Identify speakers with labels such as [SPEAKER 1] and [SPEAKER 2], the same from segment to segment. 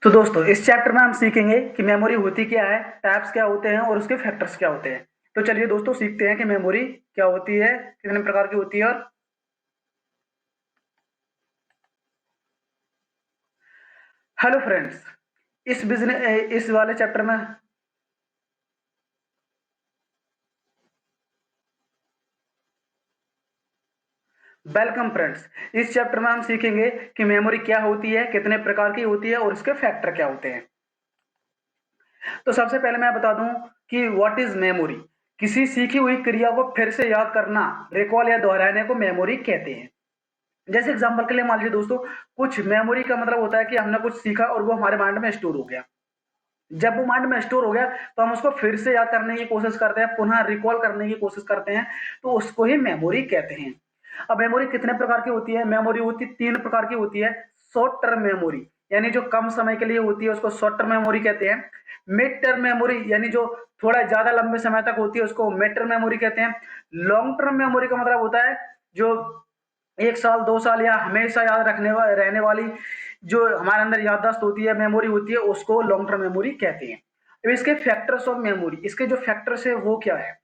[SPEAKER 1] तो दोस्तों इस चैप्टर में हम सीखेंगे कि मेमोरी होती क्या है, टाइप्स क्या होते हैं और उसके फैक्टर्स क्या होते हैं। तो चलिए दोस्तों सीखते हैं कि मेमोरी क्या होती है, कितने प्रकार की होती है। और हेलो फ्रेंड्स, इस वाले चैप्टर में वेलकम फ्रेंड्स। इस चैप्टर में हम सीखेंगे कि मेमोरी क्या होती है, कितने प्रकार की होती है और उसके फैक्टर क्या होते हैं। तो सबसे पहले मैं बता दूं कि व्हाट इज मेमोरी। किसी सीखी हुई क्रिया को फिर से याद करना, रिकॉल या दोहराने को मेमोरी कहते हैं। जैसे एग्जांपल के लिए मान लीजिए दोस्तों, कुछ मेमोरी का मतलब होता है कि हमने कुछ सीखा और वो हमारे माइंड में स्टोर हो गया। जब वो माइंड में स्टोर हो गया तो हम उसको फिर से याद करने की कोशिश करते हैं, पुनः रिकॉल करने की कोशिश करते हैं, तो उसको ही मेमोरी कहते हैं। अब मेमोरी कितने प्रकार की होती है? मेमोरी होती तीन प्रकार की होती है। शॉर्ट टर्म मेमोरी यानी जो कम समय के लिए होती है उसको शॉर्ट टर्म मेमोरी कहते हैं। मिड टर्म मेमोरी यानी जो थोड़ा ज्यादा लंबे समय तक होती है उसको मिड टर्म मेमोरी कहते हैं। लॉन्ग टर्म मेमोरी का मतलब होता है जो 1 साल 2 साल या हमेशा याद रहने वाली जो हमारे अंदर याददाश्त होती है, मेमोरी होती है, उसको लॉन्ग टर्म मेमोरी कहते हैं। अब इसके फैक्टर्स ऑफ मेमोरी, इसके जो फैक्टर्स है वो क्या है?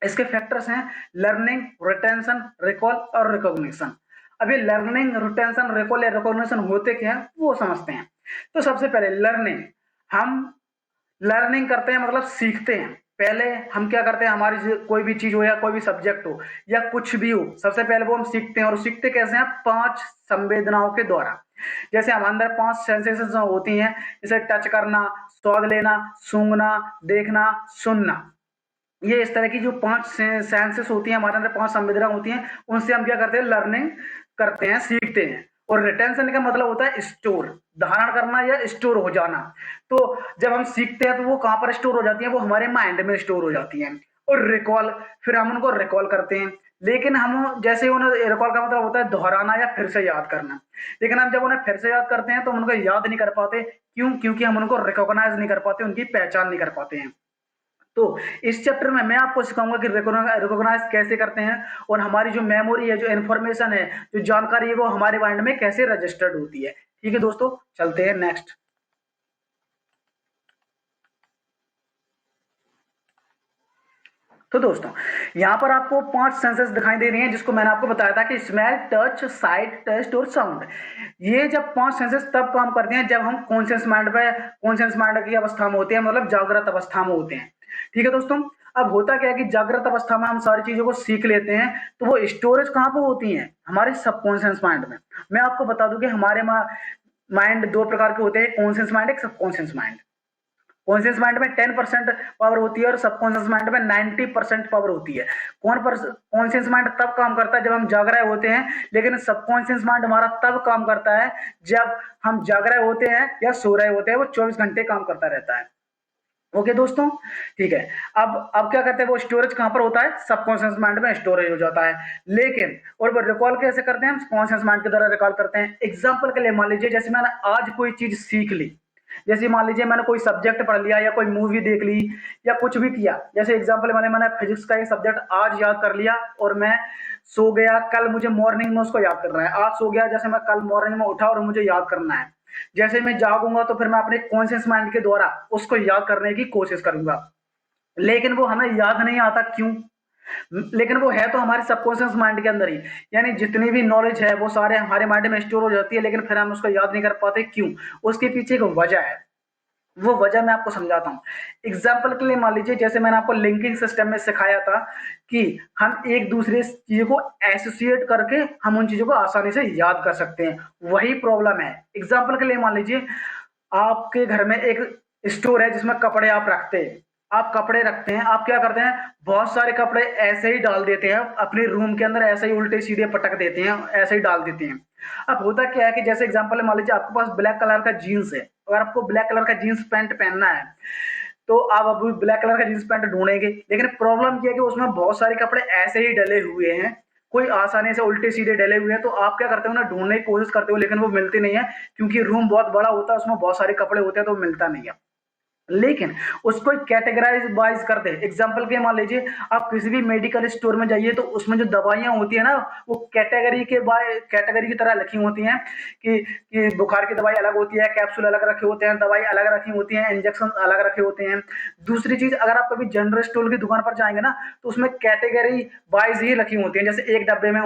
[SPEAKER 1] इसके फैक्टर्स हैं लर्निंग, रिटेंशन, रिकॉल और रिकॉग्निशन। अभी लर्निंग, रिटेंशन, रिकॉल या रिकॉग्निशन होते क्या है वो समझते हैं। तो सबसे पहले लर्निंग, हम लर्निंग करते हैं मतलब सीखते हैं। पहले हम क्या करते हैं, हमारी कोई भी चीज हो या कोई भी सब्जेक्ट हो या कुछ भी हो, सबसे पहले वो हम सीखते हैं। और सीखते कैसे हैं? 5 संवेदनाओं के द्वारा। जैसे हमारे अंदर 5 सेंसेशन होती हैं, जैसे टच करना, स्वाद लेना, सूंघना, देखना, सुनना। ये इस तरह की जो 5 सेंसेस होती हैं हमारे अंदर, 5 संवेदना होती हैं, उनसे हम क्या करते हैं? लर्निंग करते हैं, सीखते हैं। और रिटेंशन का मतलब होता है स्टोर, धारण करना या स्टोर हो जाना। तो जब हम सीखते हैं तो वो कहाँ पर स्टोर हो जाती है? वो हमारे माइंड में स्टोर हो जाती हैं। और रिकॉल, फिर हम उनको रिकॉल करते हैं। लेकिन हम जैसे ही उन्हें, रिकॉल का मतलब होता है दोहराना या फिर से याद करना। लेकिन हम जब उन्हें फिर से याद करते हैं तो हम उनको याद नहीं कर पाते। क्यों? क्योंकि हम उनको रिकॉग्नाइज नहीं कर पाते, उनकी पहचान नहीं कर पाते हैं। तो इस चैप्टर में मैं आपको सिखाऊंगा कि रिकॉग्नाइज कैसे करते हैं और हमारी जो मेमोरी है, जो इन्फॉर्मेशन है, जो जानकारी है, वो हमारे माइंड में कैसे रजिस्टर्ड होती है। ठीक है दोस्तों, चलते हैं नेक्स्ट। तो दोस्तों यहाँ पर आपको 5 सेंसेस दिखाई दे रही हैं, जिसको मैंने आपको बताया था कि स्मेल, टच, साइट, टेस्ट और साउंड। ये जब 5 सेंसेस तब काम करते हैं जब हम कॉन्शियस माइंड की अवस्था में होते हैं, मतलब जागृत अवस्था में होते हैं। ठीक है दोस्तों। अब होता क्या है कि जागृत अवस्था में हम सारी चीजों को सीख लेते हैं, तो वो स्टोरेज कहाँ पर होती है? हमारे सबकॉन्शियस माइंड में। मैं आपको बता दूं कि हमारे माइंड दो प्रकार के होते हैं, कॉन्शियस माइंड, एक सबकॉन्शियस माइंड। कॉन्शियस माइंड में 10% पावर होती है और सबकॉन्शियस माइंड में 90% पावर होती है। कॉन्शियस माइंड तब काम करता है जब हम जाग रहे होते हैं, लेकिन सबकॉन्शियस माइंड हमारा तब काम करता है जब हम जाग रहे होते हैं या सो रहे होते हैं। वो 24 घंटे काम करता रहता है। ओके दोस्तों, ठीक है। अब क्या करते हैं, वो स्टोरेज कहां पर होता है? सबकॉन्शियस माइंड में स्टोरेज हो जाता है। लेकिन और वो रिकॉल कैसे करते हैं? हम कॉन्शियस माइंड के द्वारा रिकॉल करते हैं। एग्जांपल के लिए मान लीजिए, जैसे मैंने आज कोई चीज सीख ली, जैसे मान लीजिए मैंने कोई सब्जेक्ट पढ़ लिया या कोई मूवी देख ली या कुछ भी किया। जैसे एग्जांपल मैंने फिजिक्स का एक सब्जेक्ट आज याद कर लिया और मैं सो गया, कल मुझे मॉर्निंग में उसको याद करना है। आज सो गया, जैसे मैं कल मॉर्निंग में उठा और मुझे याद करना है। जैसे मैं जागूंगा तो फिर मैं अपने कॉन्शियस माइंड के द्वारा उसको याद करने की कोशिश करूंगा। लेकिन वो हमें याद नहीं आता। क्यों? लेकिन वो है तो हमारे सबकॉन्शियस माइंड के अंदर ही। यानी जितनी भी नॉलेज है वो सारे हमारे माइंड में स्टोर हो जाती है, लेकिन फिर हम उसको याद नहीं कर पाते। क्यों? उसके पीछे एक वजह है। वो वजह मैं आपको समझाता हूँ। एग्जाम्पल के लिए मान लीजिए, जैसे मैंने आपको लिंकिंग सिस्टम में सिखाया था कि हम एक दूसरे चीजों को एसोसिएट करके हम उन चीजों को आसानी से याद कर सकते हैं। वही प्रॉब्लम है। एग्जाम्पल के लिए मान लीजिए, आपके घर में एक स्टोर है जिसमें कपड़े आप रखते हैं। आप कपड़े रखते हैं, आप क्या करते हैं? बहुत सारे कपड़े ऐसे ही डाल देते हैं अपने रूम के अंदर, ऐसे ही उल्टे सीधे पटक देते हैं, ऐसे ही डाल देते हैं। अब होता क्या है कि जैसे एग्जांपल मान लीजिए आपके पास ब्लैक कलर का जीन्स है, अगर आपको ब्लैक कलर का जीन्स पैंट पहनना है तो आप अभी ब्लैक कलर का जींस पैंट ढूंढेंगे। लेकिन प्रॉब्लम ये है कि उसमें बहुत सारे कपड़े ऐसे ही डले हुए हैं, कोई आसानी से उल्टे सीधे डले हुए हैं। तो आप क्या करते हो ना, ढूंढने की कोशिश करते हो, लेकिन वो मिलते नहीं है, क्योंकि रूम बहुत बड़ा होता है, उसमें बहुत सारे कपड़े होते हैं तो वो मिलता नहीं है। लेकिन उसको कैटेगराइज वाइज कर दे। एग्जाम्पल के मान लीजिए आप किसी भी मेडिकल स्टोर में जाइए तो उसमें जो दवाइयाँ होती है ना, वो कैटेगरी की तरह लिखी होती हैं कि बुखार की दवाई अलग होती है, कैप्सूल अलग रखे होते हैं, दवाई अलग रखी होती हैं, इंजेक्शन अलग रखे होते हैं। दूसरी चीज, अगर आप कभी जनरल स्टोर की दुकान पर जाएंगे ना, तो उसमें कैटेगरी वाइज ही रखी होती है। जैसे एक डब्बे में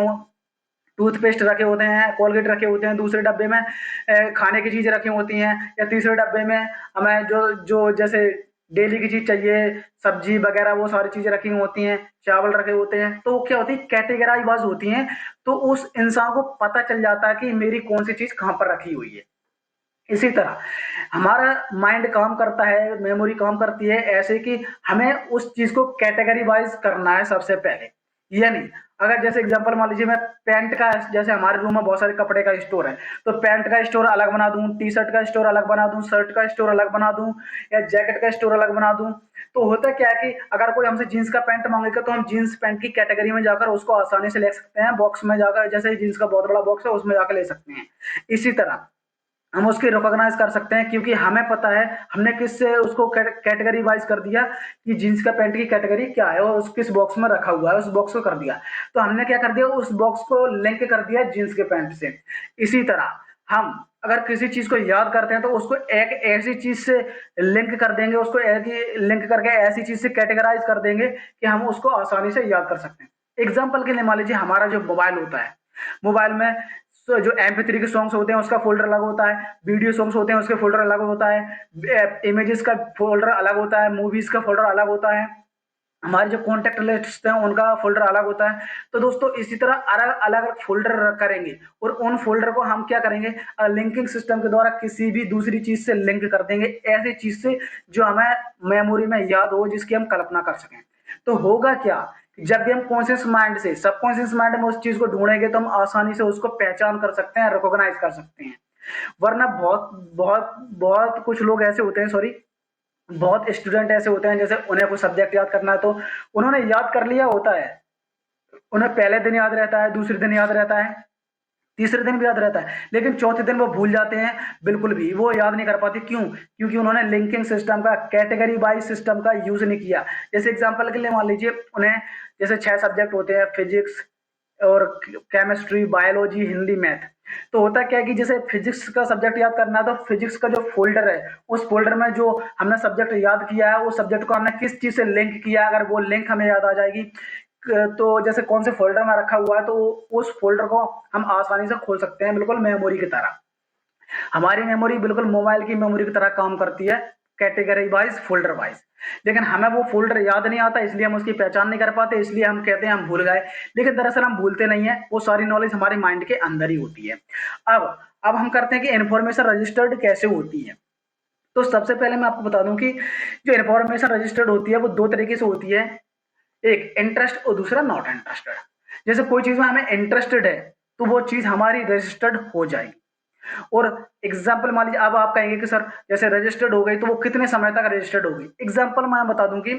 [SPEAKER 1] टूथपेस्ट रखे होते हैं, कोलगेट रखे होते हैं, दूसरे डब्बे में खाने की चीज़ रखी होती हैं, या तीसरे डब्बे में हमें जो जो जैसे डेली की चीज़ चाहिए, सब्जी वगैरह वो सारी चीज़ें रखी होती हैं, चावल रखे होते हैं। तो क्या होती है, कैटेगराइज वाइज होती हैं। तो उस इंसान को पता चल जाता है कि मेरी कौन सी चीज़ कहाँ पर रखी हुई है। इसी तरह हमारा माइंड काम करता है, मेमोरी काम करती है ऐसे कि हमें उस चीज को कैटेगरी वाइज करना है सबसे पहले। यानी अगर जैसे एग्जांपल मान लीजिए मैं पैंट का, जैसे हमारे रूम में बहुत सारे कपड़े का स्टोर है, तो पैंट का स्टोर अलग बना दूं, टी शर्ट का स्टोर अलग बना दूं, शर्ट का स्टोर अलग बना दूं, या जैकेट का स्टोर अलग बना दूं। तो होता क्या है कि अगर कोई हमसे जीन्स का पैंट मांगेगा तो हम जीन्स पैंट की कैटेगरी में जाकर उसको आसानी से ले सकते हैं, बॉक्स में जाकर, जैसे जीन्स का बहुत बड़ा बॉक्स है उसमें जाकर ले सकते हैं। इसी तरह हम उसकी रिकॉग्नाइज कर सकते हैं, क्योंकि हमें पता है हमने किससे उसको कैटेगरी वाइज कर दिया कि जीन्स का पैंट की कैटेगरी क्या है और उस किस बॉक्स में रखा हुआ है, उस बॉक्स को कर दिया। तो हमने क्या कर दिया, उस बॉक्स को लिंक कर दिया जीन्स के पैंट से। इसी तरह हम अगर किसी चीज को याद करते हैं तो उसको एक ऐसी चीज से लिंक कर देंगे, उसको एक ही लिंक करके ऐसी चीज से कैटेगराइज कर देंगे कि हम उसको आसानी से याद कर सकते हैं। एग्जाम्पल के लिए मान लीजिए हमारा जो मोबाइल होता है, मोबाइल में जो MP3 के सॉन्ग्स होते हैं उसका फोल्डर अलग होता है, वीडियो सॉन्ग्स होते हैं उसके फोल्डर अलग होता है, इमेजेस का फोल्डर अलग होता है, मूवीज का फोल्डर अलग होता है, हमारे जो कॉन्टेक्ट लिस्ट हैं उनका फोल्डर अलग होता है। तो दोस्तों इसी तरह अलग अलग फोल्डर करेंगे, और उन फोल्डर को हम क्या करेंगे, लिंकिंग सिस्टम के द्वारा किसी भी दूसरी चीज से लिंक कर देंगे, ऐसी चीज से जो हमें मेमोरी में याद हो, जिसकी हम कल्पना कर सकें। तो होगा क्या, जब भी हम कॉन्शियस माइंड से सबकॉन्शियस माइंड में उस चीज को ढूंढेंगे तो हम आसानी से उसको पहचान कर सकते हैं, रिकॉग्नाइज कर सकते हैं। वरना बहुत बहुत बहुत कुछ लोग ऐसे होते हैं, सॉरी, बहुत स्टूडेंट ऐसे होते हैं, जैसे उन्हें कोई सब्जेक्ट याद करना है तो उन्होंने याद कर लिया होता है, उन्हें पहले दिन याद रहता है, दूसरे दिन याद रहता है, तीसरे दिन भी याद रहता है, लेकिन चौथे दिन वो भूल जाते हैं, बिल्कुल भी वो याद नहीं कर पाते। क्यों? क्योंकि उन्होंने लिंकिंग सिस्टम का, कैटेगरी वाइज सिस्टम का यूज नहीं किया। जैसे एग्जांपल के लिए मान लीजिए उन्हें जैसे 6 सब्जेक्ट होते हैं, फिजिक्स और केमिस्ट्री, बायोलॉजी, हिंदी, मैथ। तो होता क्या है कि जैसे फिजिक्स का सब्जेक्ट याद करना है तो फिजिक्स का जो फोल्डर है, उस फोल्डर में जो हमने सब्जेक्ट याद किया है, उस सब्जेक्ट को हमने किस चीज से लिंक किया, अगर वो लिंक हमें याद आ जाएगी, तो जैसे कौन से फोल्डर में रखा हुआ है, तो उस फोल्डर को हम आसानी से खोल सकते हैं, बिल्कुल मेमोरी की तरह। हमारी मेमोरी बिल्कुल मोबाइल की मेमोरी की तरह काम करती है, कैटेगरी वाइज, फोल्डर वाइज। लेकिन हमें वो फोल्डर याद नहीं आता, इसलिए हम उसकी पहचान नहीं कर पाते, इसलिए हम कहते हैं हम भूल गए। लेकिन दरअसल हम भूलते नहीं है, वो सारी नॉलेज हमारे माइंड के अंदर ही होती है। अब हम करते हैं कि इन्फॉर्मेशन रजिस्टर्ड कैसे होती है। तो सबसे पहले मैं आपको बता दूं कि जो इन्फॉर्मेशन रजिस्टर्ड होती है वो दो तरीके से होती है, एक इंटरेस्ट और दूसरा नॉट इंटरेस्टेड। जैसे कोई चीज में हमें इंटरेस्टेड है तो वो चीज हमारी रजिस्टर्ड हो जाएगी। और एग्जाम्पल मान लीजिए, अब आप कहेंगे कि सर जैसे रजिस्टर्ड हो गई तो वो कितने समय तक रजिस्टर्ड होगी। एग्जाम्पल मैं बता दूं कि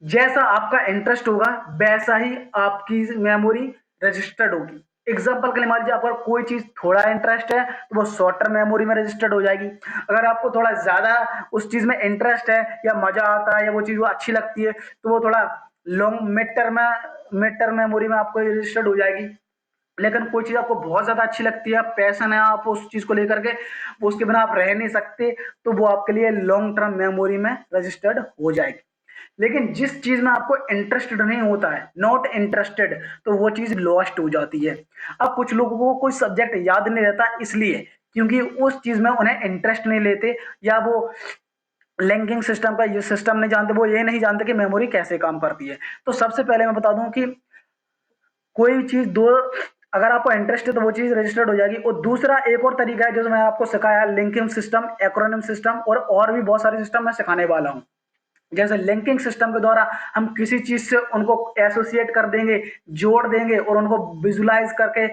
[SPEAKER 1] जैसा आपका इंटरेस्ट होगा वैसा ही आपकी मेमोरी रजिस्टर्ड होगी। एग्जाम्पल के लिए मान लीजिए आपका कोई चीज थोड़ा इंटरेस्ट है तो वो शॉर्ट टर्म मेमोरी में रजिस्टर्ड हो जाएगी। अगर आपको थोड़ा ज्यादा उस चीज में इंटरेस्ट है, या मजा आता है, या वो चीज वो अच्छी लगती है, तो वो थोड़ा लॉन्ग मिड टर्म मेमोरी में आपको रजिस्टर्ड हो जाएगी। लेकिन कोई चीज आपको बहुत ज्यादा अच्छी लगती है, पैशन है आप उस चीज को लेकर के, उसके बिना आप रह नहीं सकते, तो वो आपके लिए लॉन्ग टर्म मेमोरी में रजिस्टर्ड हो जाएगी। लेकिन जिस चीज में आपको इंटरेस्टेड नहीं होता है, नॉट इंटरेस्टेड, तो वो चीज लॉस्ट हो जाती है। अब कुछ लोगों को कोई सब्जेक्ट याद नहीं रहता, इसलिए क्योंकि उस चीज में उन्हें इंटरेस्ट नहीं लेते, या वो लिंकिंग सिस्टम का ये सिस्टम नहीं जानते, वो ये नहीं जानते कि मेमोरी कैसे काम करती है। तो सबसे पहले मैं बता दूं कि कोई चीज दो, अगर आपको इंटरेस्ट है तो वो चीज रजिस्टर्ड हो जाएगी। और दूसरा एक और तरीका है जो मैं आपको सिखाया, लिंकिंग सिस्टम, एक्रोनिम सिस्टम, और भी बहुत सारे सिस्टम मैं सिखाने वाला हूँ। जैसे लिंकिंग सिस्टम के द्वारा हम किसी चीज से उनको एसोसिएट कर देंगे, जोड़ देंगे, और उनको विजुलाइज करके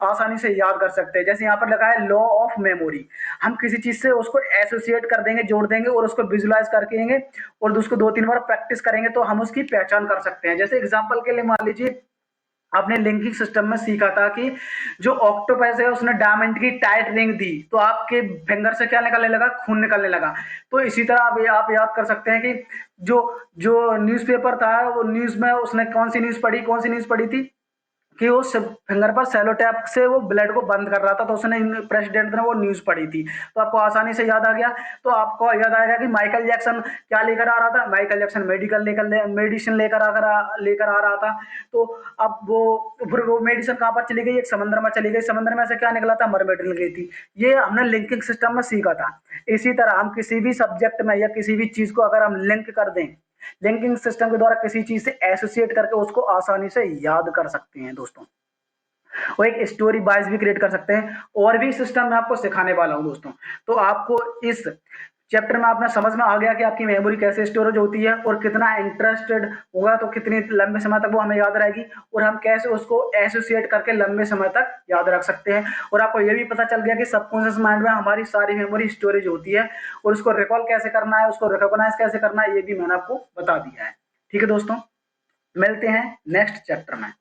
[SPEAKER 1] आसानी से याद कर सकते हैं। जैसे यहाँ पर लिखा है लॉ ऑफ मेमोरी, हम किसी चीज से उसको एसोसिएट कर देंगे, जोड़ देंगे, और उसको विजुलाइज करके देंगे, और उसको 2-3 बार प्रैक्टिस करेंगे तो हम उसकी पहचान कर सकते हैं। जैसे एग्जाम्पल के लिए मान लीजिए आपने लिंकिंग सिस्टम में सीखा था कि जो ऑक्टोपस है उसने डायमंड की टाइट रिंग दी तो आपके फिंगर से क्या निकलने लगा, खून निकलने लगा। तो इसी तरह आप याद कर सकते हैं कि जो जो न्यूज़पेपर था वो न्यूज़ में उसने कौन सी न्यूज़ पढ़ी थी कि वो फिंगर पर सेलो टैप से वो ब्लड को बंद कर रहा था, तो उसने प्रेसिडेंट ने वो न्यूज़ पढ़ी थी। तो आपको आसानी से याद आ गया। तो आपको याद आएगा कि माइकल जैक्सन क्या लेकर आ रहा था, माइकल जैक्सन मेडिसिन लेकर आ रहा था। तो अब फिर वो मेडिसिन कहाँ पर चली गई, एक समंदर में चली गई, समंदर में से क्या निकला था, मरमेड निकल गई थी। ये हमने लिंकिंग सिस्टम में सीखा था। इसी तरह हम किसी भी सब्जेक्ट में या किसी भी चीज को अगर हम लिंक कर दें, लिंकिंग सिस्टम के द्वारा किसी चीज से एसोसिएट करके उसको आसानी से याद कर सकते हैं दोस्तों। और एक स्टोरी बाइज भी क्रिएट कर सकते हैं। और भी सिस्टम मैं आपको सिखाने वाला हूं दोस्तों। तो आपको इस चैप्टर में आपने समझ में आ गया कि आपकी मेमोरी कैसे स्टोरेज होती है और कितना इंटरेस्टेड होगा तो कितनी लंबे समय तक वो हमें याद रहेगी, और हम कैसे उसको एसोसिएट करके लंबे समय तक याद रख सकते हैं। और आपको ये भी पता चल गया कि सबकॉन्शियस माइंड में हमारी सारी मेमोरी स्टोरेज होती है, और उसको रिकॉल कैसे करना है, उसको रिकॉग्नाइज कैसे करना है, ये भी मैंने आपको बता दिया है। ठीक है दोस्तों, मिलते हैं नेक्स्ट चैप्टर में।